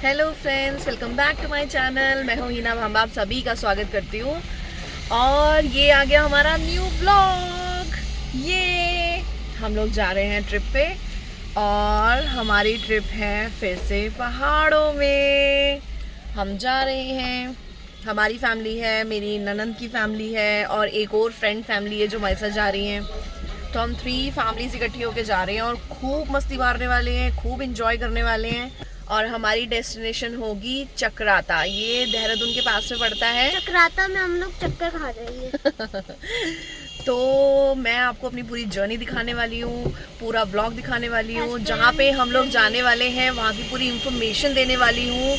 Hello friends, welcome back to my channel. मैं हूँ हिना भांबा, आप सभी का स्वागत करती हूँ। और ये आ गया हमारा न्यू ब्लॉग। ये हम लोग जा रहे हैं ट्रिप पे और हमारी ट्रिप है फिर से पहाड़ों में। हम जा रहे हैं, हमारी फैमिली है, मेरी ननंद की फैमिली है और एक और फ्रेंड फैमिली है जो हमारे साथ जा रही हैं। तो हम 3 फैमिलीज इकट्ठी होकर जा रहे हैं और खूब मस्ती मारने वाले हैं, खूब इंजॉय करने वाले हैं। और हमारी डेस्टिनेशन होगी चक्राता। ये देहरादून के पास में पड़ता है। चक्राता में हम लोग चक्कर खा जाएंगे। तो मैं आपको अपनी पूरी जर्नी दिखाने वाली हूँ, पूरा ब्लॉग दिखाने वाली हूँ, जहाँ पे हम लोग जाने वाले हैं वहाँ की पूरी इंफॉर्मेशन देने वाली हूँ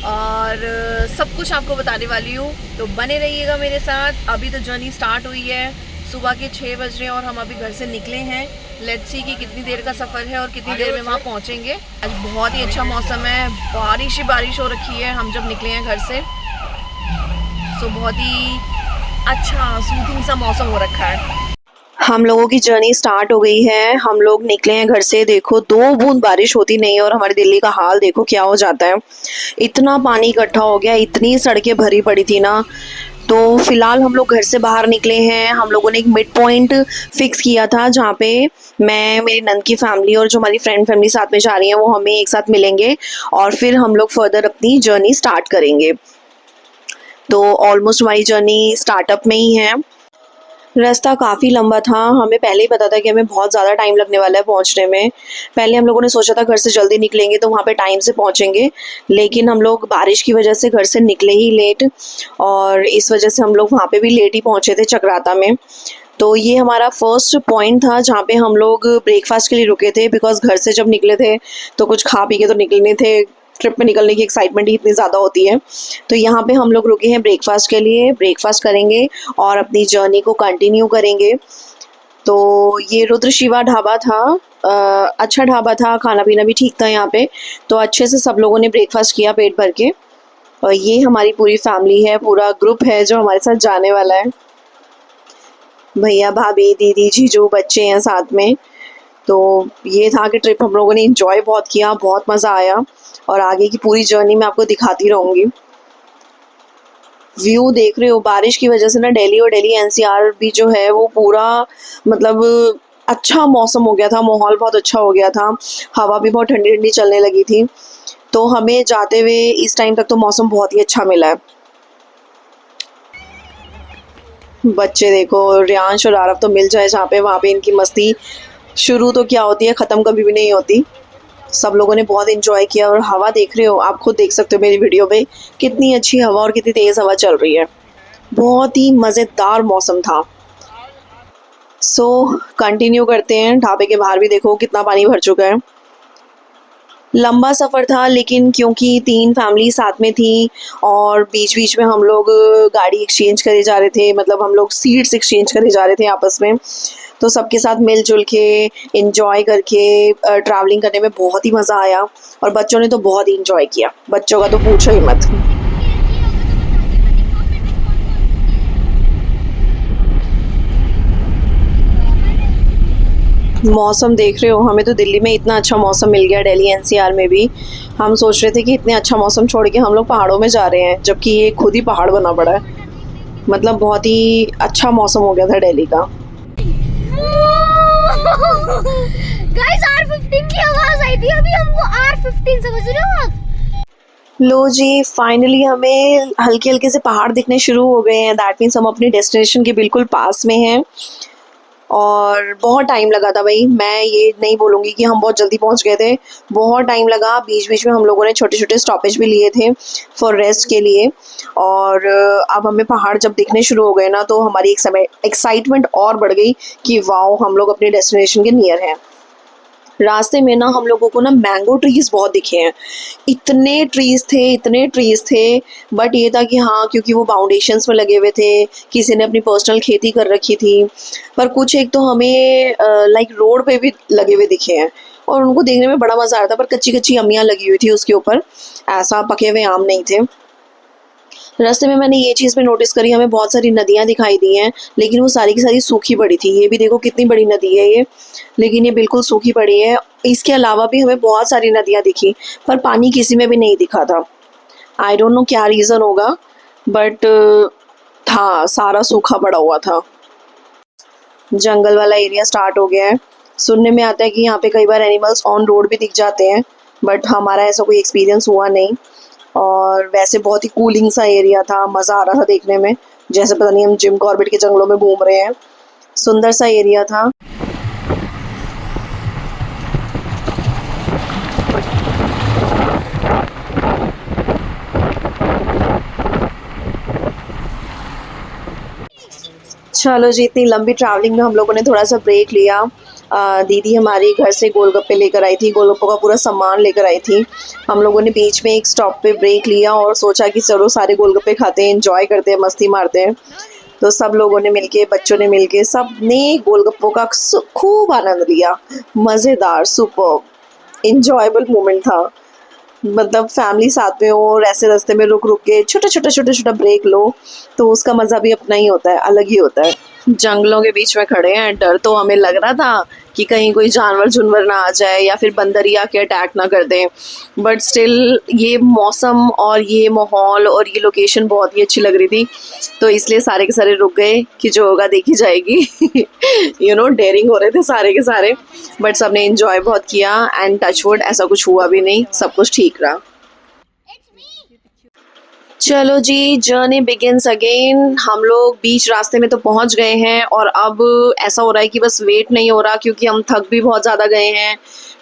और सब कुछ आपको बताने वाली हूँ। तो बने रहिएगा मेरे साथ। अभी तो जर्नी स्टार्ट हुई है, सुबह के 6 बज रहे हैं और हम अभी घर से निकले हैं। लेट्स सी कि कितनी देर का सफ़र है और कितनी देर में वहाँ पहुँचेंगे। आज बहुत ही अच्छा मौसम है, बारिश ही बारिश हो रखी है हम जब निकले हैं घर से। सो बहुत ही अच्छा सूथिंग सा मौसम हो रखा है। हम लोगों की जर्नी स्टार्ट हो गई है, हम लोग निकले हैं घर से। देखो 2 बूंद बारिश होती नहीं है और हमारी दिल्ली का हाल देखो क्या हो जाता है। इतना पानी इकट्ठा हो गया, इतनी सड़कें भरी पड़ी थी ना। तो फिलहाल हम लोग घर से बाहर निकले हैं। हम लोगों ने एक मिड पॉइंट फिक्स किया था जहाँ पे मैं, मेरी नंद की फैमिली और जो हमारी फ्रेंड फैमिली साथ में जा रही हैं वो हमें एक साथ मिलेंगे और फिर हम लोग फर्दर अपनी जर्नी स्टार्ट करेंगे। तो ऑलमोस्ट हमारी जर्नी स्टार्टअप में ही है। रास्ता काफ़ी लंबा था, हमें पहले ही पता था कि हमें बहुत ज़्यादा टाइम लगने वाला है पहुंचने में। पहले हम लोगों ने सोचा था घर से जल्दी निकलेंगे तो वहाँ पे टाइम से पहुंचेंगे, लेकिन हम लोग बारिश की वजह से घर से निकले ही लेट और इस वजह से हम लोग वहाँ पे भी लेट ही पहुँचे थे चक्राता में। तो ये हमारा फर्स्ट पॉइंट था जहाँ पे हम लोग ब्रेकफास्ट के लिए रुके थे, बिकॉज घर से जब निकले थे तो कुछ खा पी के तो निकलने थे। ट्रिप में निकलने की एक्साइटमेंट ही इतनी ज़्यादा होती है। तो यहाँ पे हम लोग रुके हैं ब्रेकफास्ट के लिए, ब्रेकफास्ट करेंगे और अपनी जर्नी को कंटिन्यू करेंगे। तो ये रुद्र शिवा ढाबा था। अच्छा ढाबा था, खाना पीना भी ठीक था यहाँ पे। तो अच्छे से सब लोगों ने ब्रेकफास्ट किया पेट भर के। और ये हमारी पूरी फैमिली है, पूरा ग्रुप है जो हमारे साथ जाने वाला है। भैया भाभी दीदी जीजू बच्चे हैं साथ में। तो ये था कि ट्रिप हम लोगों ने इंजॉय बहुत किया, बहुत मज़ा आया और आगे की पूरी जर्नी मैं आपको दिखाती रहूँगी। व्यू देख रहे हो, बारिश की वजह से ना दिल्ली और दिल्ली एनसीआर भी जो है वो पूरा मतलब अच्छा मौसम हो गया था, माहौल बहुत अच्छा हो गया था, हवा भी बहुत ठंडी ठंडी चलने लगी थी। तो हमें जाते हुए इस टाइम तक तो मौसम बहुत ही अच्छा मिला है। बच्चे देखो, रियांश और आरव तो मिल जाए जहाँ पे वहाँ पे इनकी मस्ती शुरू तो क्या होती है, ख़त्म कभी भी नहीं होती। सब लोगों ने बहुत एंजॉय किया और हवा देख रहे हो, आप खुद देख सकते हो मेरी वीडियो में कितनी अच्छी हवा और कितनी तेज़ हवा चल रही है। बहुत ही मज़ेदार मौसम था। सो कंटिन्यू करते हैं। ढाबे के बाहर भी देखो कितना पानी भर चुका है। लंबा सफ़र था लेकिन क्योंकि 3 फैमिली साथ में थी और बीच बीच में हम लोग गाड़ी एक्सचेंज करे जा रहे थे, मतलब हम लोग सीट्स एक्सचेंज करे जा रहे थे आपस में। तो सबके साथ मिलजुल के इंजॉय करके ट्रैवलिंग करने में बहुत ही मज़ा आया और बच्चों ने तो बहुत ही इंजॉय किया, बच्चों का तो पूछो ही मत। मौसम देख रहे हो, हमें तो दिल्ली में इतना अच्छा मौसम मिल गया, दिल्ली एनसीआर में भी। हम सोच रहे थे कि इतने अच्छा मौसम छोड़ के हम लोग पहाड़ों में जा रहे हैं, जबकि ये खुद ही पहाड़ बना पड़ा है। मतलब बहुत ही अच्छा मौसम हो गया था दिल्ली का। गाइस R15 की आवाज आई थी अभी हमको। R15 समझ रहे हो आप? लो जी, फाइनली हमें हल्के हल्के से पहाड़ दिखने शुरू हो गए हैं। दैट मीन्स हम अपनी डेस्टिनेशन के बिल्कुल पास में हैं और बहुत टाइम लगा था भाई। मैं ये नहीं बोलूँगी कि हम बहुत जल्दी पहुँच गए थे, बहुत टाइम लगा। बीच बीच में हम लोगों ने छोटे छोटे स्टॉपेज भी लिए थे फॉर रेस्ट के लिए। और अब हमें पहाड़ जब दिखने शुरू हो गए ना तो हमारी एक्साइटमेंट और बढ़ गई कि वाओ, हम लोग अपने डेस्टिनेशन के नियर हैं। रास्ते में ना हम लोगों को ना मैंगो ट्रीज़ बहुत दिखे हैं। इतने ट्रीज़ थे, इतने ट्रीज़ थे। बट ये था कि हाँ, क्योंकि वो बाउंडेशंस में लगे हुए थे, किसी ने अपनी पर्सनल खेती कर रखी थी। पर कुछ एक तो हमें लाइक रोड पे भी लगे हुए दिखे हैं और उनको देखने में बड़ा मज़ा आ रहा था। पर कच्ची कच्ची अम्मियाँ लगी हुई थी उसके ऊपर, ऐसा पके हुए आम नहीं थे। रास्ते में मैंने ये चीज़ भी नोटिस करी, हमें बहुत सारी नदियाँ दिखाई दी हैं, लेकिन वो सारी की सारी सूखी पड़ी थी। ये भी देखो कितनी बड़ी नदी है ये, लेकिन ये बिल्कुल सूखी पड़ी है। इसके अलावा भी हमें बहुत सारी नदियाँ दिखी, पर पानी किसी में भी नहीं दिखा था। आई डोंट नो क्या रीज़न होगा, बट था, सारा सूखा पड़ा हुआ था। जंगल वाला एरिया स्टार्ट हो गया है। सुनने में आता है कि यहाँ पे कई बार एनिमल्स ऑन रोड भी दिख जाते हैं, बट हमारा ऐसा कोई एक्सपीरियंस हुआ नहीं। और वैसे बहुत ही कूलिंग सा एरिया था, मज़ा आ रहा था देखने में, जैसे पता नहीं हम जिम कॉर्बेट के जंगलों में घूम रहे हैं। सुंदर सा एरिया था। चलो जी, इतनी लंबी ट्रैवलिंग में हम लोगों ने थोड़ा सा ब्रेक लिया। दीदी हमारी घर से गोलगप्पे लेकर आई थी, गोलगप्पों का पूरा सामान लेकर आई थी। हम लोगों ने बीच में एक स्टॉप पे ब्रेक लिया और सोचा कि चलो सारे गोलगप्पे खाते हैं, एंजॉय करते हैं, मस्ती मारते हैं। तो सब लोगों ने मिलके, बच्चों ने मिलके, सब ने गोलगप्पों का खूब आनंद लिया। मज़ेदार, सुपर इंजॉयबल मोमेंट था। मतलब फैमिली साथ में हो और ऐसे रास्ते में रुक रुक के छोटा ब्रेक लो, तो उसका मज़ा भी अपना ही होता है, अलग ही होता है। जंगलों के बीच में खड़े हैं, डर तो हमें लग रहा था कि कहीं कोई जानवर ना आ जाए या फिर बंदर ही आके अटैक ना कर दें, बट स्टिल ये मौसम और ये माहौल और ये लोकेशन बहुत ही अच्छी लग रही थी, तो इसलिए सारे के सारे रुक गए कि जो होगा देखी जाएगी। डेयरिंग हो रहे थे सारे के सारे, बट सबने एंजॉय बहुत किया एंड टचवुड ऐसा कुछ हुआ भी नहीं, सब कुछ ठीक रहा। चलो जी, जर्नी बिगिंस अगेन। हम लोग बीच रास्ते में तो पहुंच गए हैं और अब ऐसा हो रहा है कि बस वेट नहीं हो रहा, क्योंकि हम थक भी बहुत ज़्यादा गए हैं,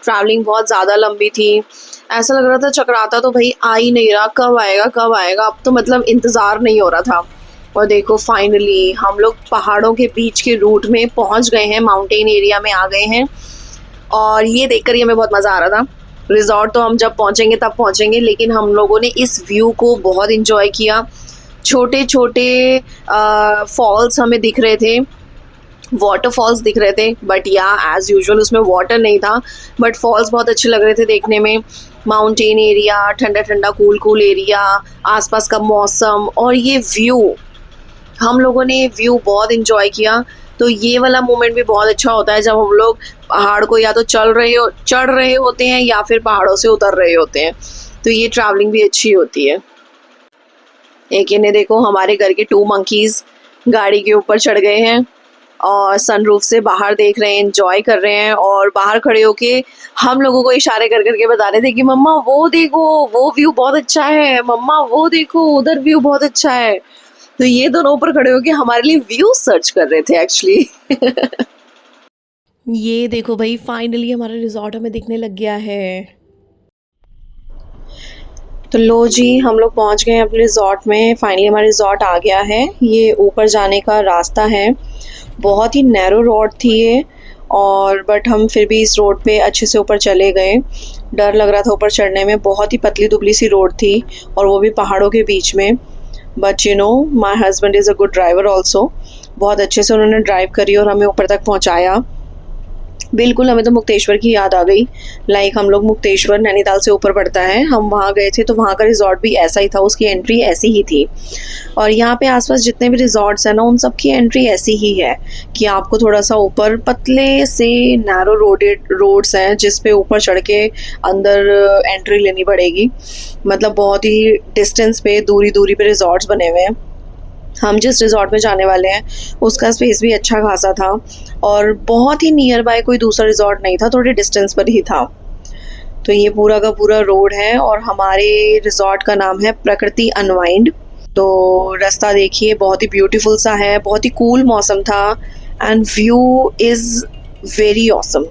ट्रैवलिंग बहुत ज़्यादा लंबी थी। ऐसा लग रहा था चक्राता तो भाई आ ही नहीं रहा, कब आएगा कब आएगा, अब तो मतलब इंतज़ार नहीं हो रहा था। और देखो फाइनली हम लोग पहाड़ों के बीच के रूट में पहुंच गए हैं, माउंटेन एरिया में आ गए हैं, और ये देखकर ही हमें बहुत मज़ा आ रहा था। रिजॉर्ट तो हम जब पहुंचेंगे तब पहुंचेंगे, लेकिन हम लोगों ने इस व्यू को बहुत इंजॉय किया। छोटे छोटे फॉल्स हमें दिख रहे थे, वाटरफॉल्स दिख रहे थे, बट या एज़ यूजुअल उसमें वाटर नहीं था, बट फॉल्स बहुत अच्छे लग रहे थे देखने में। माउंटेन एरिया, ठंडा ठंडा कूल एरिया, आसपास का मौसम और ये व्यू, हम लोगों ने व्यू बहुत इंजॉय किया। तो ये वाला मोमेंट भी बहुत अच्छा होता है जब हम लोग पहाड़ को या तो चढ़ रहे होते हैं या फिर पहाड़ों से उतर रहे होते हैं, तो ये ट्रैवलिंग भी अच्छी होती है। एक इन्हें देखो, हमारे घर के 2 मंकीज़ गाड़ी के ऊपर चढ़ गए हैं और सनरूफ से बाहर देख रहे हैं, एंजॉय कर रहे हैं, और बाहर खड़े होके हम लोगों को इशारे कर करके बता रहे थे कि मम्मा वो देखो, वो व्यू बहुत अच्छा है, मम्मा वो देखो उधर व्यू बहुत अच्छा है। तो ये दोनों ऊपर खड़े होके हमारे लिए व्यू सर्च कर रहे थे एक्चुअली। ये देखो भाई, फाइनली हमारा रिजॉर्ट हमें दिखने लग गया है। तो लो जी, हम लोग पहुंच गए हैं अपने रिजॉर्ट में। फाइनली हमारा रिजॉर्ट आ गया है। ये ऊपर जाने का रास्ता है, बहुत ही नैरो रोड थी ये, और बट हम फिर भी इस रोड पे अच्छे से ऊपर चले गए। डर लग रहा था ऊपर चढ़ने में, बहुत ही पतली दुबली सी रोड थी और वो भी पहाड़ों के बीच में। But my husband is a good driver also, बहुत अच्छे से उन्होंने ड्राइव करी और हमें ऊपर तक पहुँचाया। बिल्कुल, हमें तो मुक्तेश्वर की याद आ गई। लाइक हम लोग मुक्तेश्वर नैनीताल से ऊपर पड़ता है, हम वहाँ गए थे तो वहाँ का रिजॉर्ट भी ऐसा ही था, उसकी एंट्री ऐसी ही थी। और यहाँ पे आसपास जितने भी रिजॉर्ट्स हैं ना, उन सब की एंट्री ऐसी ही है कि आपको थोड़ा सा ऊपर पतले से नैरो रोड्स हैं जिस पे ऊपर चढ़ के अंदर एंट्री लेनी पड़ेगी। मतलब बहुत ही डिस्टेंस पे, दूरी पे रिजॉर्ट्स बने हुए हैं। हम जिस रिजॉर्ट में जाने वाले हैं उसका स्पेस भी अच्छा खासा था और बहुत ही नियर बाय कोई दूसरा रिजॉर्ट नहीं था, थोड़ी डिस्टेंस पर ही था। तो ये पूरा का पूरा रोड है और हमारे रिजॉर्ट का नाम है प्रकृति अनवाइंड। तो रास्ता देखिए, बहुत ही ब्यूटीफुल सा है, बहुत ही कूल मौसम था and view is very awesome.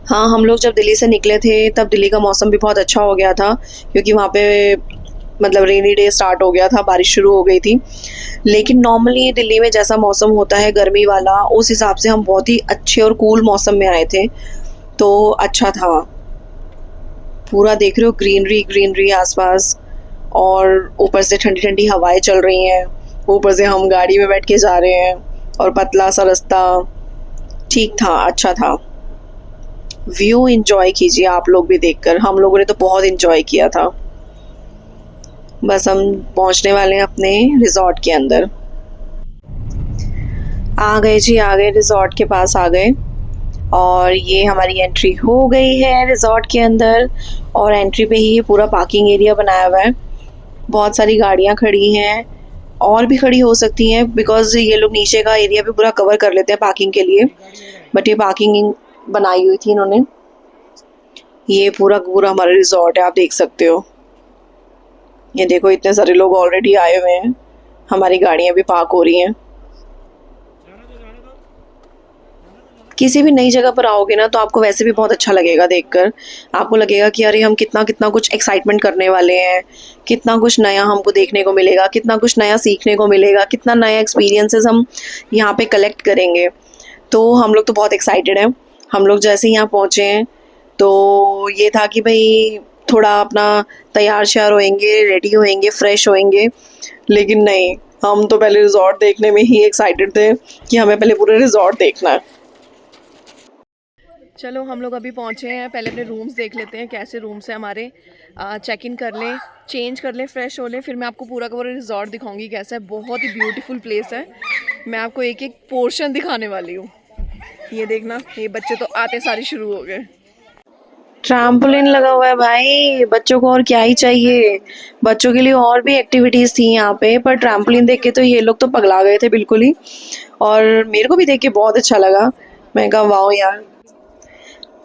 हाँ, हम लोग जब दिल्ली से निकले थे तब दिल्ली का मौसम भी बहुत अच्छा हो गया था, क्योंकि वहाँ पे मतलब रेनी डे स्टार्ट हो गया था, बारिश शुरू हो गई थी। लेकिन नॉर्मली दिल्ली में जैसा मौसम होता है गर्मी वाला, उस हिसाब से हम बहुत ही अच्छे और कूल मौसम में आए थे, तो अच्छा था। पूरा देख रहे हो ग्रीनरी आसपास, और ऊपर से ठंडी ठंडी हवाएं चल रही हैं, ऊपर से हम गाड़ी में बैठ के जा रहे हैं और पतला सा रास्ता, ठीक था, अच्छा था। व्यू एंजॉय कीजिए आप लोग भी देखकर, हम लोगों ने तो बहुत एंजॉय किया था। बस हम पहुंचने वाले हैं अपने रिजॉर्ट के अंदर। आ गए जी, आ गए, रिजॉर्ट के पास आ गए और ये हमारी एंट्री हो गई है रिजॉर्ट के अंदर। और एंट्री पे ही ये पूरा पार्किंग एरिया बनाया हुआ है। बहुत सारी गाड़ियां खड़ी हैं और भी खड़ी हो सकती हैं बिकॉज ये लोग नीचे का एरिया भी पूरा कवर कर लेते हैं पार्किंग के लिए, बट ये पार्किंग बनाई हुई थी इन्होंने। ये पूरा पूरा हमारा रिजॉर्ट है, आप देख सकते हो। ये देखो इतने सारे लोग ऑलरेडी आए हुए हैं, हमारी गाड़ियां भी पार्क हो रही हैं। किसी भी नई जगह पर आओगे ना तो आपको वैसे भी बहुत अच्छा लगेगा देखकर। आपको लगेगा कि अरे हम कितना कितना कुछ एक्साइटमेंट करने वाले हैं, कितना कुछ नया हमको देखने को मिलेगा, कितना कुछ नया सीखने को मिलेगा, कितना नया एक्सपीरियंसेस हम यहाँ पे कलेक्ट करेंगे। तो हम लोग तो बहुत एक्साइटेड हैं। हम लोग जैसे ही यहाँ पहुँचे हैं तो ये था कि भाई थोड़ा अपना तैयार श्यार होएंगे, रेडी होएंगे, फ्रेश होएंगे, लेकिन नहीं, हम तो पहले रिजॉर्ट देखने में ही एक्साइटेड थे कि हमें पहले पूरा रिजॉर्ट देखना है। चलो हम लोग अभी पहुँचे हैं, पहले अपने रूम्स देख लेते हैं कैसे रूम्स हैं हमारे। चेक इन कर लें, चेंज कर लें, फ्रेश हो लें, फिर मैं आपको पूरा का पूरा रिजॉर्ट दिखाऊंगी कैसा है। बहुत ही ब्यूटीफुल प्लेस है। मैं आपको एक एक पोर्शन दिखाने वाली हूँ। ये देखना, ये बच्चे तो आते सारे शुरू हो गए। ट्रैम्पोलिन लगा हुआ है भाई, बच्चों को और क्या ही चाहिए। बच्चों के लिए और भी एक्टिविटीज़ थी यहाँ पे, पर ट्रैम्पोलिन देख के तो ये लोग तो पगला गए थे बिल्कुल ही। और मेरे को भी देख के बहुत अच्छा लगा। मैं कहा वाओ यार,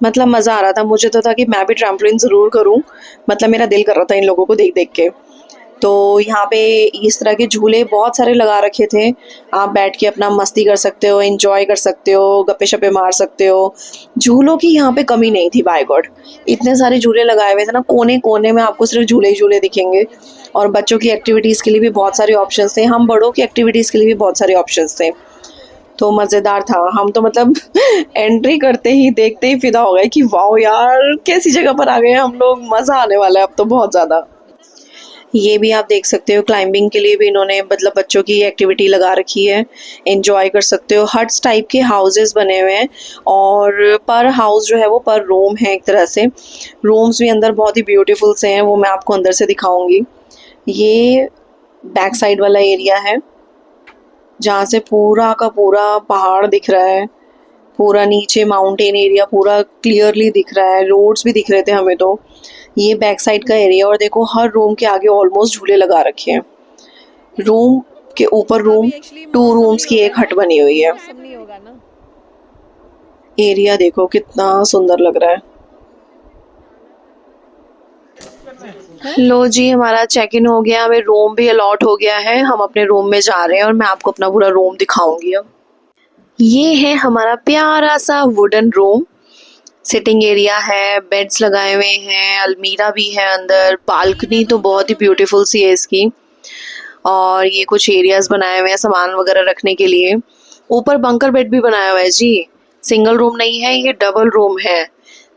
मतलब मज़ा आ रहा था। मुझे तो था कि मैं भी ट्रैम्पोलिन ज़रूर करूँ, मतलब मेरा दिल कर रहा था इन लोगों को देख देख के। तो यहाँ पे इस तरह के झूले बहुत सारे लगा रखे थे। आप बैठ के अपना मस्ती कर सकते हो, एंजॉय कर सकते हो, गप्पे शप्पे मार सकते हो। झूलों की यहाँ पे कमी नहीं थी, बाय गॉड। इतने सारे झूले लगाए हुए थे ना, कोने कोने में आपको सिर्फ झूले ही झूले दिखेंगे। और बच्चों की एक्टिविटीज़ के लिए भी बहुत सारे ऑप्शंस थे, हम बड़ों की एक्टिविटीज़ के लिए भी बहुत सारे ऑप्शंस थे। तो मज़ेदार था। हम तो मतलब एंट्री करते ही देखते ही फिदा हो गए कि वाओ यार, कैसी जगह पर आ गए हम लोग, मज़ा आने वाला है अब तो बहुत ज़्यादा। ये भी आप देख सकते हो, क्लाइंबिंग के लिए भी इन्होंने मतलब बच्चों की एक्टिविटी लगा रखी है, एंजॉय कर सकते हो। हट्स टाइप के हाउसेस बने हुए हैं और पर हाउस जो है वो पर रूम है एक तरह से। रूम्स भी अंदर बहुत ही ब्यूटीफुल से हैं, वो मैं आपको अंदर से दिखाऊंगी। ये बैक साइड वाला एरिया है जहाँ से पूरा का पूरा पहाड़ दिख रहा है, पूरा नीचे माउंटेन एरिया पूरा क्लियरली दिख रहा है, रोड्स भी दिख रहे थे हमें तो। ये बैक साइड का एरिया, और देखो हर रूम के आगे ऑलमोस्ट झूले लगा रखे हैं। रूम के ऊपर रूम, 2 रूम्स की एक हट बनी हुई है। नहीं होगा ना। एरिया देखो कितना सुंदर लग रहा है। लो जी, हमारा चेक इन हो गया, हमें रूम भी अलॉट हो गया है। हम अपने रूम में जा रहे हैं और मैं आपको अपना पूरा रूम दिखाऊंगी अब। ये है हमारा प्यारा सा वुडन रूम। सिटिंग एरिया है, बेड्स लगाए हुए हैं, अलमीरा भी है अंदर, बालकनी तो बहुत ही ब्यूटीफुल सी है इसकी। और ये कुछ एरियाज बनाए हुए हैं सामान वगैरह रखने के लिए। ऊपर बंकर बेड भी बनाया हुआ है जी, सिंगल रूम नहीं है, ये डबल रूम है।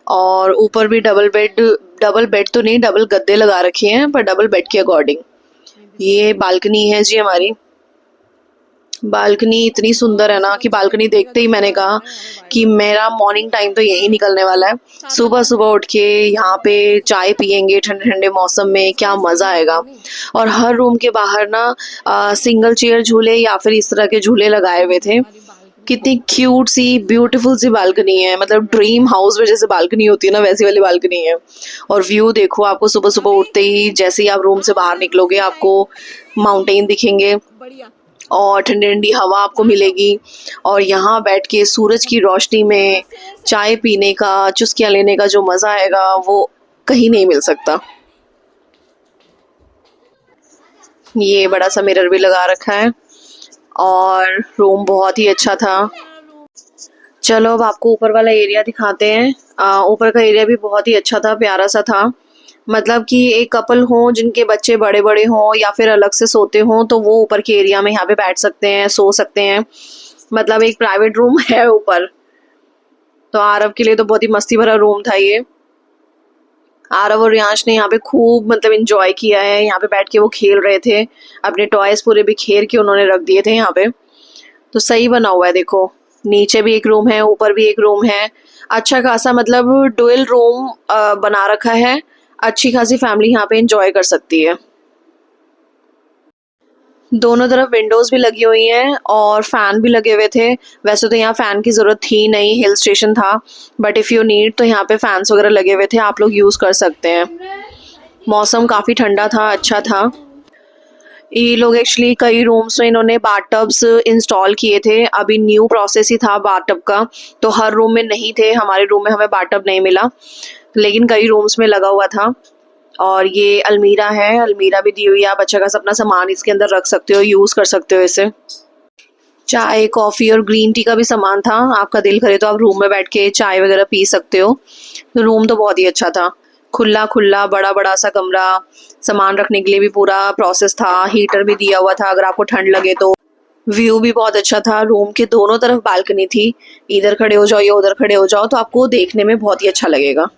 और ऊपर भी डबल बेड तो नहीं, डबल गद्दे लगा रखे हैं, पर डबल बेड के अकॉर्डिंग। ये बालकनी है जी हमारी। बालकनी इतनी सुंदर है ना कि बालकनी देखते ही मैंने कहा कि मेरा मॉर्निंग टाइम तो यही निकलने वाला है। सुबह सुबह उठ के यहाँ पे चाय पियेंगे ठंडे ठंडे मौसम में, क्या मज़ा आएगा। और हर रूम के बाहर ना सिंगल चेयर झूले या फिर इस तरह के झूले लगाए हुए थे। कितनी क्यूट सी ब्यूटीफुल सी बालकनी है, मतलब ड्रीम हाउस में जैसे बालकनी होती है ना, वैसी वाली बालकनी है। और व्यू देखो, आपको सुबह सुबह उठते ही जैसे ही आप रूम से बाहर निकलोगे आपको माउंटेन दिखेंगे और ठंडी ठंडी हवा आपको मिलेगी। और यहाँ बैठ के सूरज की रोशनी में चाय पीने का, चुस्कियाँ लेने का जो मज़ा आएगा वो कहीं नहीं मिल सकता। ये बड़ा सा मिरर भी लगा रखा है और रूम बहुत ही अच्छा था। चलो अब आपको ऊपर वाला एरिया दिखाते हैं। ऊपर का एरिया भी बहुत ही अच्छा था, प्यारा सा था। मतलब कि एक कपल हो जिनके बच्चे बड़े बड़े हों या फिर अलग से सोते हों तो वो ऊपर के एरिया में यहाँ पे बैठ सकते हैं, सो सकते हैं। मतलब एक प्राइवेट रूम है ऊपर। तो आरव के लिए तो बहुत ही मस्ती भरा रूम था ये। आरव और रियांश ने यहाँ पे खूब मतलब एंजॉय किया है। यहाँ पे बैठ के वो खेल रहे थे, अपने टॉयज पूरे बिखेर के उन्होंने रख दिए थे यहाँ पे। तो सही बना हुआ है, देखो नीचे भी एक रूम है, ऊपर भी एक रूम है। अच्छा खासा मतलब डुअल रूम बना रखा है। अच्छी खासी फैमिली यहाँ पे एंजॉय कर सकती है। दोनों तरफ विंडोज़ भी लगी हुई हैं और फ़ैन भी लगे हुए थे। वैसे तो यहाँ फ़ैन की ज़रूरत थी नहीं, हिल स्टेशन था, बट इफ़ यू नीड तो यहाँ पे फ़ैन्स वगैरह लगे हुए थे, आप लोग यूज़ कर सकते हैं। मौसम काफ़ी ठंडा था, अच्छा था। ये लोग एक्चुअली कई रूम्स में इन्होंने बाथटब्स इंस्टॉल किए थे। अभी न्यू प्रोसेस ही था बाथटब का, तो हर रूम में नहीं थे। हमारे रूम में हमें बाथटब नहीं मिला, लेकिन कई रूम्स में लगा हुआ था। और ये अलमीरा है, अलमीरा भी दी हुई है, आप अच्छा खासा अपना सामान इसके अंदर रख सकते हो, यूज़ कर सकते हो इसे। चाय, कॉफ़ी और ग्रीन टी का भी सामान था, आपका दिल करे तो आप रूम में बैठ के चाय वगैरह पी सकते हो। रूम तो बहुत ही अच्छा था, खुला खुला बड़ा बड़ा सा कमरा, सामान रखने के लिए भी पूरा प्रोसेस था, हीटर भी दिया हुआ था अगर आपको ठंड लगे तो। व्यू भी बहुत अच्छा था, रूम के दोनों तरफ बालकनी थी, इधर खड़े हो जाओ या उधर खड़े हो जाओ तो आपको देखने में बहुत ही अच्छा लगेगा।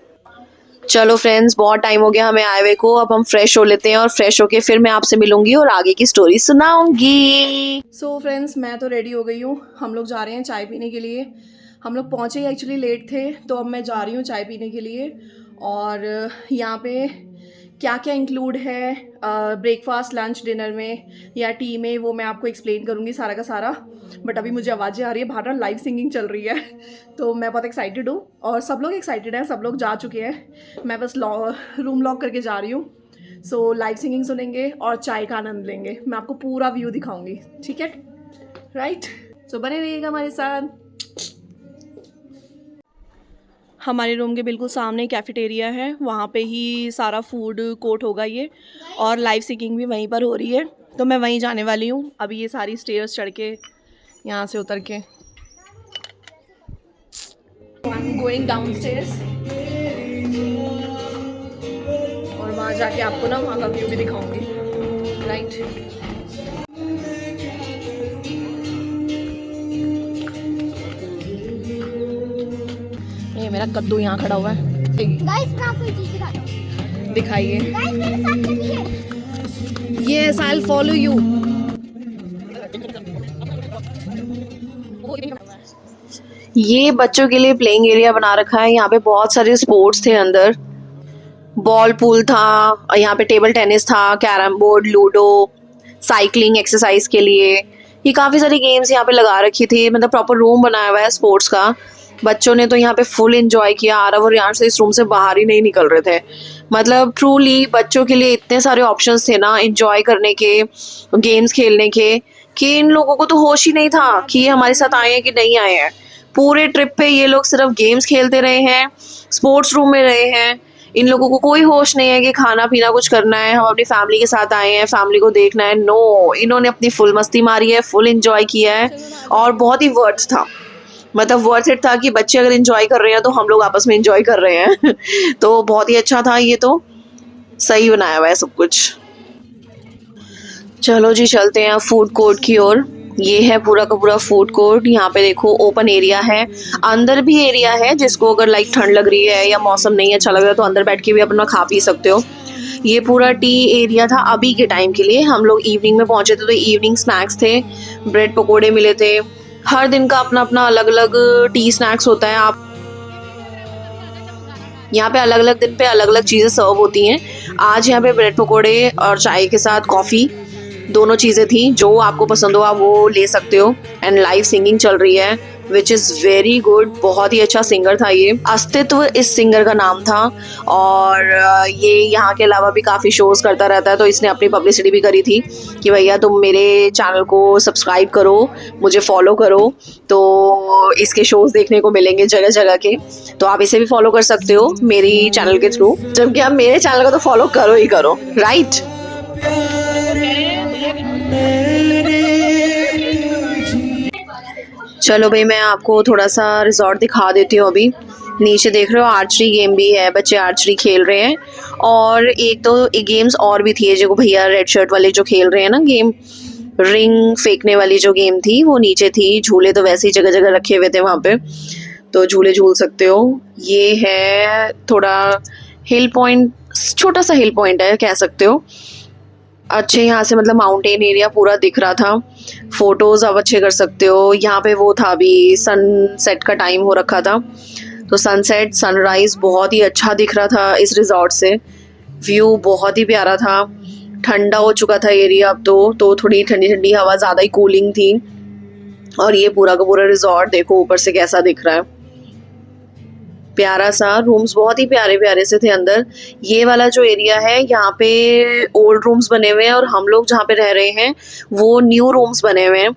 चलो फ्रेंड्स, बहुत टाइम हो गया हमें आए हुए को, अब हम फ्रेश हो लेते हैं और फ्रेश होके फिर मैं आपसे मिलूंगी और आगे की स्टोरी सुनाऊंगी। सो फ्रेंड्स, मैं तो रेडी हो गई हूँ, हम लोग जा रहे हैं चाय पीने के लिए। हम लोग पहुँचे एक्चुअली लेट थे, तो अब मैं जा रही हूँ चाय पीने के लिए। और यहाँ पे क्या क्या इंक्लूड है ब्रेकफास्ट, लंच, डिनर में या टी में, वो मैं आपको एक्सप्लेन करूँगी सारा का सारा। बट अभी मुझे आवाज़ें आ रही है बाहर, लाइव सिंगिंग चल रही है, तो मैं बहुत एक्साइटेड हूँ और सब लोग एक्साइटेड हैं, सब लोग जा चुके हैं। मैं बस रूम लॉक करके जा रही हूँ। सो लाइव सिंगिंग सुनेंगे और चाय का आनंद लेंगे, मैं आपको पूरा व्यू दिखाऊंगी, ठीक है? राइट, सो बने रहिएगा हमारे साथ। हमारे रूम के बिल्कुल सामने कैफेटेरिया है, वहाँ पे ही सारा फूड कोर्ट होगा ये, और लाइव सिंगिंग भी वहीं पर हो रही है, तो मैं वहीं जाने वाली हूँ। अभी ये सारी स्टेयर्स चढ़ के यहाँ से उतर के गोइंग डाउन स्टेयर्स, और वहाँ जाके आपको ना वहाँ का व्यू भी दिखाऊंगी। राइट, ये मेरा कद्दू यहाँ खड़ा हुआ है। गाइस मैं आपको एक चीज दिखाता हूं, दिखाइए। गाइस मेरे साथ चलिए। Yes, I will follow you. ये बच्चों के लिए प्लेइंग एरिया बना रखा है, यहाँ पे बहुत सारे स्पोर्ट्स थे अंदर, बॉल पूल था, यहाँ पे टेबल टेनिस था, carrom board, ludo, cycling exercise के लिए, ये काफ़ी सारी गेम्स यहाँ पे लगा रखी थी। मतलब प्रॉपर रूम बनाया हुआ है स्पोर्ट्स का। बच्चों ने तो यहाँ पे फुल एंजॉय किया, आरव और यहाँ से इस रूम से बाहर ही नहीं निकल रहे थे। मतलब ट्रूली बच्चों के लिए इतने सारे ऑप्शंस थे ना एंजॉय करने के, गेम्स खेलने के, कि इन लोगों को तो होश ही नहीं था कि ये हमारे साथ आए हैं कि नहीं आए हैं। पूरे ट्रिप पे ये लोग सिर्फ गेम्स खेलते रहे हैं, स्पोर्ट्स रूम में रहे हैं। इन लोगों को कोई होश नहीं है कि खाना पीना कुछ करना है, हम अपनी फैमिली के साथ आए हैं, फैमिली को देखना है। नो, इन्होंने अपनी फुल मस्ती मारी है, फुल एंजॉय किया है, और बहुत ही वर्थ था। मतलब वर्थ इट था कि बच्चे अगर एंजॉय कर रहे हैं तो हम लोग आपस में एंजॉय कर रहे हैं तो बहुत ही अच्छा था, ये तो सही बनाया हुआ है सब कुछ। चलो जी, चलते हैं फूड कोर्ट की ओर। ये है पूरा का पूरा फूड कोर्ट। यहाँ पे देखो ओपन एरिया है, अंदर भी एरिया है, जिसको अगर लाइक ठंड लग रही है या मौसम नहीं अच्छा लग रहा है तो अंदर बैठ के भी अपना खा पी सकते हो। ये पूरा टी एरिया था अभी के टाइम के लिए। हम लोग इवनिंग में पहुंचे थे तो इवनिंग स्नैक्स थे, ब्रेड पकोड़े मिले थे। हर दिन का अपना अपना अलग अलग टी स्नैक्स होता है। आप यहाँ पे अलग अलग दिन पे अलग अलग चीज़ें सर्व होती हैं। आज यहाँ पे ब्रेड पकोड़े और चाय के साथ कॉफ़ी, दोनों चीज़ें थी। जो आपको पसंद हो आप वो ले सकते हो। एंड लाइव सिंगिंग चल रही है, विच इज़ वेरी गुड। बहुत ही अच्छा सिंगर था ये, अस्तित्व इस सिंगर का नाम था। और ये यहाँ के अलावा भी काफ़ी शोज़ करता रहता है, तो इसने अपनी पब्लिसिटी भी करी थी कि भैया तुम मेरे चैनल को सब्सक्राइब करो, मुझे फॉलो करो, तो इसके शोज़ देखने को मिलेंगे जगह जगह के। तो आप इसे भी फॉलो कर सकते हो मेरी चैनल के थ्रू, जबकि आप मेरे चैनल को तो फॉलो करो ही करो, राइट। चलो भाई, मैं आपको थोड़ा सा रिजॉर्ट दिखा देती हूँ। अभी नीचे देख रहे हो आर्चरी गेम भी है, बच्चे आर्चरी खेल रहे हैं। और एक तो एक गेम्स और भी थी, जो भैया रेड शर्ट वाले जो खेल रहे हैं ना गेम, रिंग फेंकने वाली जो गेम थी वो नीचे थी। झूले तो वैसे ही जगह जगह रखे हुए थे वहाँ पे, तो झूले झूल सकते हो। ये है थोड़ा हिल पॉइंट, छोटा सा हिल पॉइंट है कह सकते हो। अच्छे यहाँ से मतलब माउंटेन एरिया पूरा दिख रहा था, फोटोज आप अच्छे कर सकते हो। यहाँ पे वो था, अभी सनसेट का टाइम हो रखा था, तो सनसेट सनराइज बहुत ही अच्छा दिख रहा था इस रिजॉर्ट से। व्यू बहुत ही प्यारा था, ठंडा हो चुका था एरिया अब तो थोड़ी ठंडी ठंडी हवा, ज़्यादा ही कूलिंग थी। और ये पूरा का पूरा रिजॉर्ट देखो ऊपर से कैसा दिख रहा है, प्यारा सा। रूम्स बहुत ही प्यारे प्यारे से थे अंदर। ये वाला जो एरिया है यहाँ पे ओल्ड रूम्स बने हुए हैं और हम लोग जहाँ पे रह रहे हैं वो न्यू रूम्स बने हुए हैं,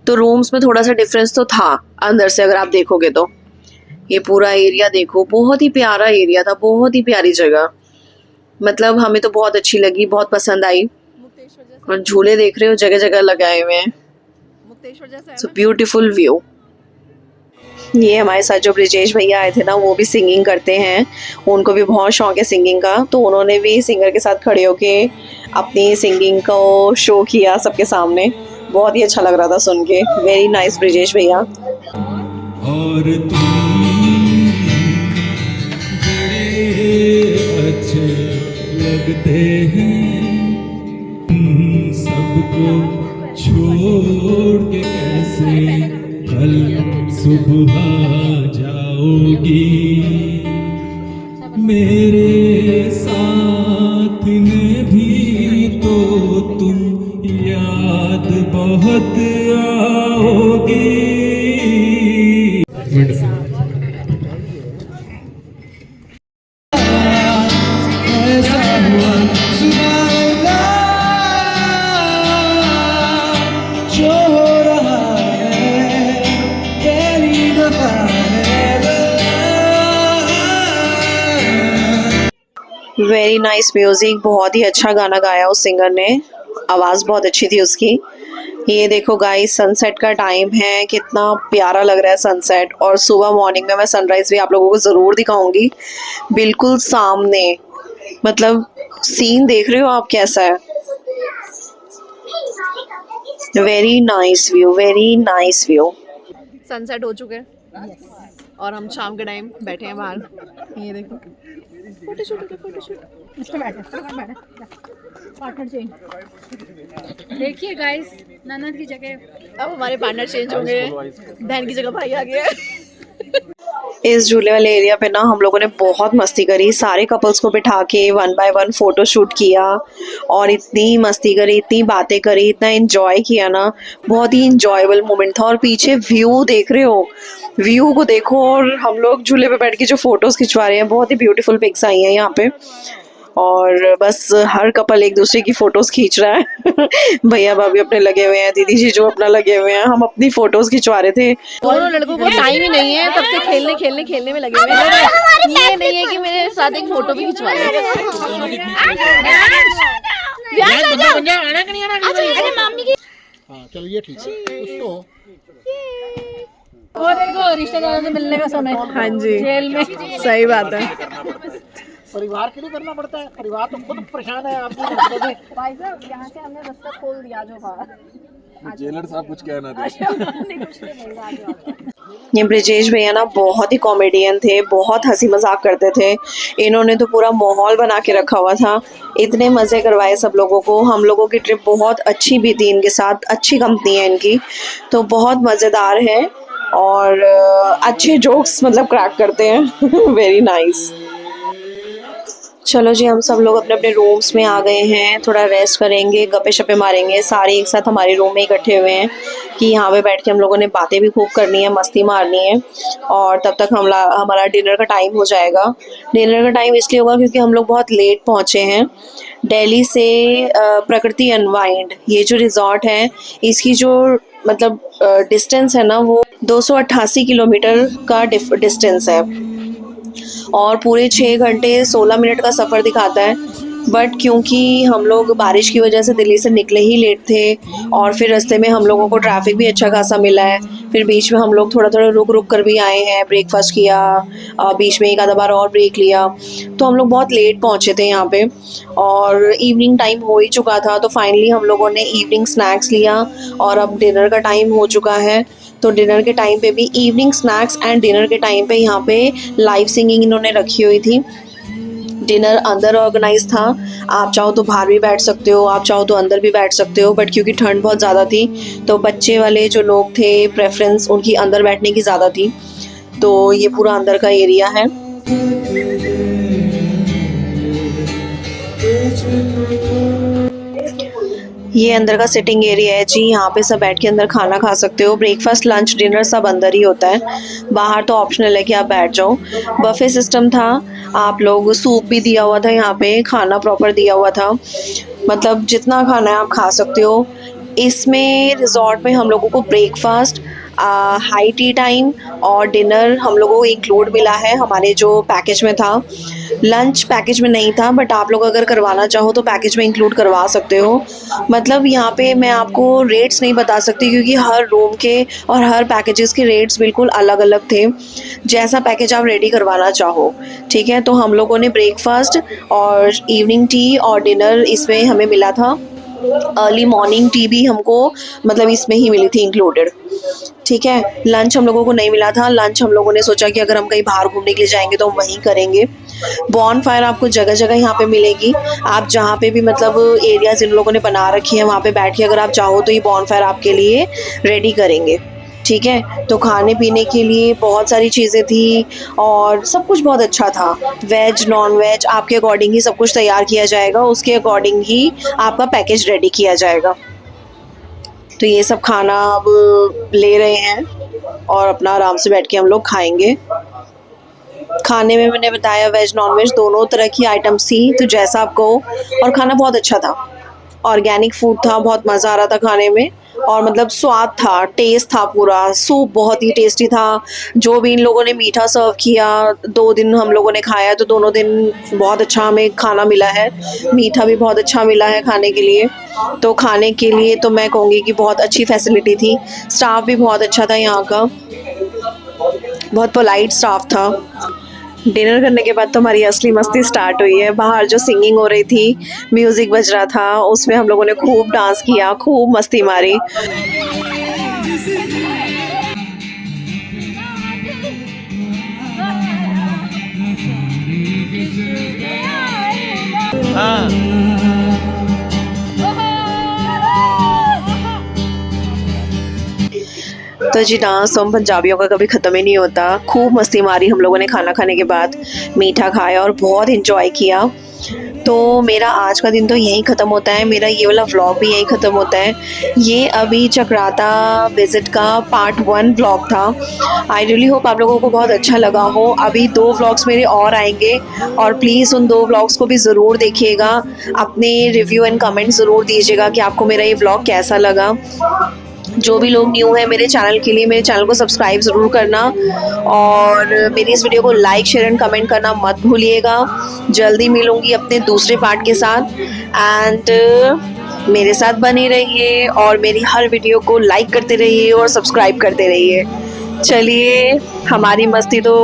तो रूम्स में थोड़ा सा डिफरेंस तो था अंदर से अगर आप देखोगे तो। ये पूरा एरिया देखो, बहुत ही प्यारा एरिया था, बहुत ही प्यारी जगह, मतलब हमें तो बहुत अच्छी लगी, बहुत पसंद आई। और झूले देख रहे हो जगह जगह लगाए हुए हैं, सो ब्यूटीफुल व्यू। ये हमारे साथ जो ब्रिजेश भैया आए थे ना, वो भी सिंगिंग करते हैं, उनको भी बहुत शौक है सिंगिंग का, तो उन्होंने भी सिंगर के साथ खड़े होके अपनी सिंगिंग को शो किया सबके सामने। बहुत ही अच्छा लग रहा था सुन के। वेरी नाइस ब्रिजेश भैया। और तुम बड़े अच्छे लगते हैं, सबको छोड़ के कैसे कल सुबह जाओगी, मेरे साथ में भी तो तुम याद बहुत आओगी। ऐसा हुआ सुबह जो हो रहा है पहली दफा वेरी नाइस म्यूजिक, बहुत ही अच्छा गाना गाया उस सिंगर ने, आवाज़ बहुत अच्छी थी उसकी। ये देखो गाइस, सनसेट का टाइम है, कितना प्यारा लग रहा है सनसेट। और सुबह मॉर्निंग में मैं सनराइज भी आप लोगों को ज़रूर दिखाऊंगी, बिल्कुल सामने, मतलब सीन देख रहे हो आप कैसा है। Very nice view, very nice view. Sunset हो चुके हैं और हम शाम के टाइम बैठे हैं बाहर। ये देखो फोटोशूट, देखिए गाइस, ननद की जगह अब हमारे पार्टनर चेंज हो गए, बहन की जगह भाई आ गया है। इस झूले वाले एरिया पे ना हम लोगों ने बहुत मस्ती करी, सारे कपल्स को बिठा के 1 बाय 1 फोटो शूट किया और इतनी मस्ती करी, इतनी बातें करी, इतना एंजॉय किया ना, बहुत ही इंजॉयबल मोमेंट था। और पीछे व्यू देख रहे हो, व्यू को देखो, और हम लोग झूले पे बैठ के जो फोटोज खिंचवा रहे हैं, बहुत ही ब्यूटीफुल पिक्स आई हैं यहाँ पे। और बस हर कपल एक दूसरे की फोटोज खींच रहा है भैया भाभी अपने लगे हुए हैं, दीदी जी जो अपना लगे हुए हैं, हम अपनी फोटोज खिंचवा रहे थे। दोनों लड़कों को टाइम ही नहीं है, तब से खेलने में लगे हुए हैं। ये नहीं है कि मेरे साथ एक फोटो भी खिंचवा ले। चलो ये ठीक है, उसको और देखो रिश्तेदारों से मिलने का समय। हाँ जी, जेल में। सही बात है। परिवार के लिए करना पड़ता है, परिवार तो खुद परेशान है आपकी। भाई साहब यहाँ से हमने रास्ता खोल दिया जो बाहर। जेलर साहब कुछ कहना था। ये ब्रिजेश भैया ना बहुत ही कॉमेडियन थे, बहुत हंसी मजाक करते थे। इन्होंने तो पूरा माहौल बना के रखा हुआ था, इतने मज़े करवाए सब लोगों को। हम लोगों की ट्रिप बहुत अच्छी भी थी, इनके साथ अच्छी कंपनी है इनकी, तो बहुत मज़ेदार है और अच्छे जोक्स मतलब क्रैक करते हैं। Very nice. चलो जी, हम सब लोग अपने अपने रूम्स में आ गए हैं, थोड़ा रेस्ट करेंगे, गप्पे शप्पे मारेंगे। सारे एक साथ हमारे रूम में इकट्ठे हुए हैं कि यहाँ पे बैठ के हम लोगों ने बातें भी खूब करनी है, मस्ती मारनी है। और तब तक हमारा डिनर का टाइम हो जाएगा। डिनर का टाइम इसलिए होगा क्योंकि हम लोग बहुत लेट पहुँचे हैं दिल्ली से। प्रकृति अनवाइंड ये जो रिजॉर्ट है, इसकी जो मतलब डिस्टेंस है ना, वो 288 किलोमीटर का डिस्टेंस है और पूरे 6 घंटे 16 मिनट का सफ़र दिखाता है। बट क्योंकि हम लोग बारिश की वजह से दिल्ली से निकले ही लेट थे और फिर रास्ते में हम लोगों को ट्रैफिक भी अच्छा खासा मिला है, फिर बीच में हम लोग थोड़ा थोड़ा रुक कर भी आए हैं, ब्रेकफास्ट किया, बीच में एक आधा बार और ब्रेक लिया, तो हम लोग बहुत लेट पहुंचे थे यहाँ पे और इवनिंग टाइम हो ही चुका था। तो फाइनली हम लोगों ने इवनिंग स्नैक्स लिया और अब डिनर का टाइम हो चुका है। तो डिनर के टाइम पे भी इवनिंग स्नैक्स एंड डिनर के टाइम पे यहाँ पे लाइव सिंगिंग इन्होंने रखी हुई थी। डिनर अंदर ऑर्गेनाइज था, आप चाहो तो बाहर भी बैठ सकते हो, आप चाहो तो अंदर भी बैठ सकते हो, बट क्योंकि ठंड बहुत ज़्यादा थी तो बच्चे वाले जो लोग थे प्रेफरेंस उनकी अंदर बैठने की ज़्यादा थी। तो ये पूरा अंदर का एरिया है। ये अंदर का सिटिंग एरिया है जी, यहाँ पे सब बैठ के अंदर खाना खा सकते हो। ब्रेकफास्ट लंच डिनर सब अंदर ही होता है, बाहर तो ऑप्शनल है कि आप बैठ जाओ। बफे सिस्टम था, आप लोग सूप भी दिया हुआ था, यहाँ पे खाना प्रॉपर दिया हुआ था, मतलब जितना खाना है आप खा सकते हो। इसमें रिजॉर्ट में हम लोगों को ब्रेकफास्ट, हाई टी टाइम और डिनर हम लोगों को इंक्लूड मिला है हमारे जो पैकेज में था। लंच पैकेज में नहीं था, बट आप लोग अगर करवाना चाहो तो पैकेज में इंक्लूड करवा सकते हो। मतलब यहाँ पे मैं आपको रेट्स नहीं बता सकती क्योंकि हर रूम के और हर पैकेजेस के रेट्स बिल्कुल अलग अलग थे, जैसा पैकेज आप रेडी करवाना चाहो। ठीक है, तो हम लोगों ने ब्रेकफास्ट और इवनिंग टी और डिनर इसमें हमें मिला था। अर्ली मॉर्निंग टी भी हमको मतलब इसमें ही मिली थी इंक्लूडेड। ठीक है, लंच हम लोगों को नहीं मिला था। लंच हम लोगों ने सोचा कि अगर हम कहीं बाहर घूमने के लिए जाएंगे तो हम वहीं करेंगे। बॉन फायर आपको जगह जगह यहाँ पे मिलेगी, आप जहाँ पे भी मतलब एरियाज इन लोगों ने बना रखी है वहाँ पे बैठ के अगर आप चाहो तो ये बॉन फायर आपके लिए रेडी करेंगे। ठीक है, तो खाने पीने के लिए बहुत सारी चीज़ें थी और सब कुछ बहुत अच्छा था। वेज नॉन वेज आपके अकॉर्डिंग ही सब कुछ तैयार किया जाएगा, उसके अकॉर्डिंग ही आपका पैकेज रेडी किया जाएगा। तो ये सब खाना अब ले रहे हैं और अपना आराम से बैठ के हम लोग खाएंगे। खाने में मैंने बताया वेज नॉन वेज दोनों तरह की आइटम्स थी, तो जैसा आप कहो। और खाना बहुत अच्छा था, ऑर्गेनिक फूड था, बहुत मज़ा आ रहा था खाने में और मतलब स्वाद था, टेस्ट था पूरा। सूप बहुत ही टेस्टी था। जो भी इन लोगों ने मीठा सर्व किया, 2 दिन हम लोगों ने खाया तो दोनों दिन बहुत अच्छा हमें खाना मिला है। मीठा भी बहुत अच्छा मिला है खाने के लिए। तो खाने के लिए तो मैं कहूँगी कि बहुत अच्छी फैसिलिटी थी। स्टाफ भी बहुत अच्छा था यहाँ का, बहुत पोलाइट स्टाफ था। डिनर करने के बाद तो हमारी असली मस्ती स्टार्ट हुई है। बाहर जो सिंगिंग हो रही थी, म्यूज़िक बज रहा था, उसमें हम लोगों ने खूब डांस किया, खूब मस्ती मारी। तो जी डांस तो हम पंजाबियों का कभी ख़त्म ही नहीं होता। खूब मस्ती मारी हम लोगों ने खाना खाने के बाद, मीठा खाया और बहुत इंजॉय किया। तो मेरा आज का दिन तो यहीं ख़त्म होता है, मेरा ये वाला व्लॉग भी यहीं ख़त्म होता है। ये अभी चक्राता विज़िट का पार्ट 1 व्लॉग था। आई रियली होप आप लोगों को बहुत अच्छा लगा हो। अभी 2 व्लॉग्स मेरे और आएंगे और प्लीज़ उन 2 व्लॉग्स को भी ज़रूर देखिएगा। अपने रिव्यू एंड कमेंट ज़रूर दीजिएगा कि आपको मेरा ये व्लॉग कैसा लगा। जो भी लोग न्यू हैं मेरे चैनल के लिए, मेरे चैनल को सब्सक्राइब ज़रूर करना और मेरी इस वीडियो को लाइक शेयर एंड कमेंट करना मत भूलिएगा। जल्दी मिलूँगी अपने दूसरे पार्ट के साथ एंड मेरे साथ बने रहिए और मेरी हर वीडियो को लाइक करते रहिए और सब्सक्राइब करते रहिए। चलिए, हमारी मस्ती तो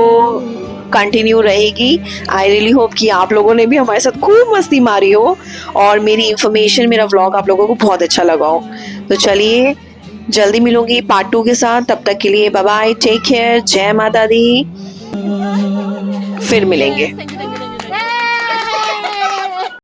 कंटिन्यू रहेगी। आई रियली होप कि आप लोगों ने भी हमारे साथ खूब मस्ती मारी हो और मेरी इन्फॉर्मेशन, मेरा व्लॉग आप लोगों को बहुत अच्छा लगा हो। तो चलिए, जल्दी मिलूंगी पार्ट 2 के साथ। तब तक के लिए बाय बाय, टेक केयर, जय माता दी, फिर मिलेंगे।